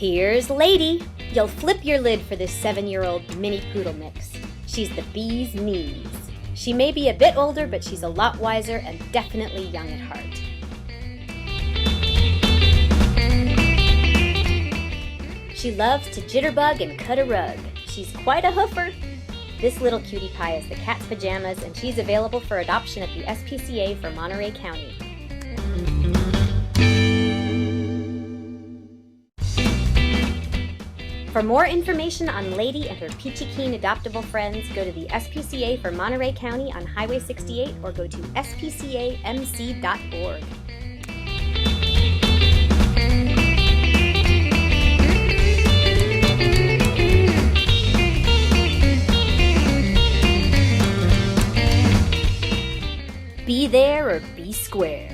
Here's Lady. You'll flip your lid for this 7-year-old mini poodle mix. She's the bee's knees. She may be a bit older, but she's a lot wiser and definitely young at heart. She loves to jitterbug and cut a rug. She's quite a hoofer. This little cutie pie is the cat's pajamas, and she's available for adoption at the SPCA for Monterey County. For more information on Lady and her peachy keen adoptable friends, go to the SPCA for Monterey County on Highway 68 or go to spcamc.org. Be there or be square.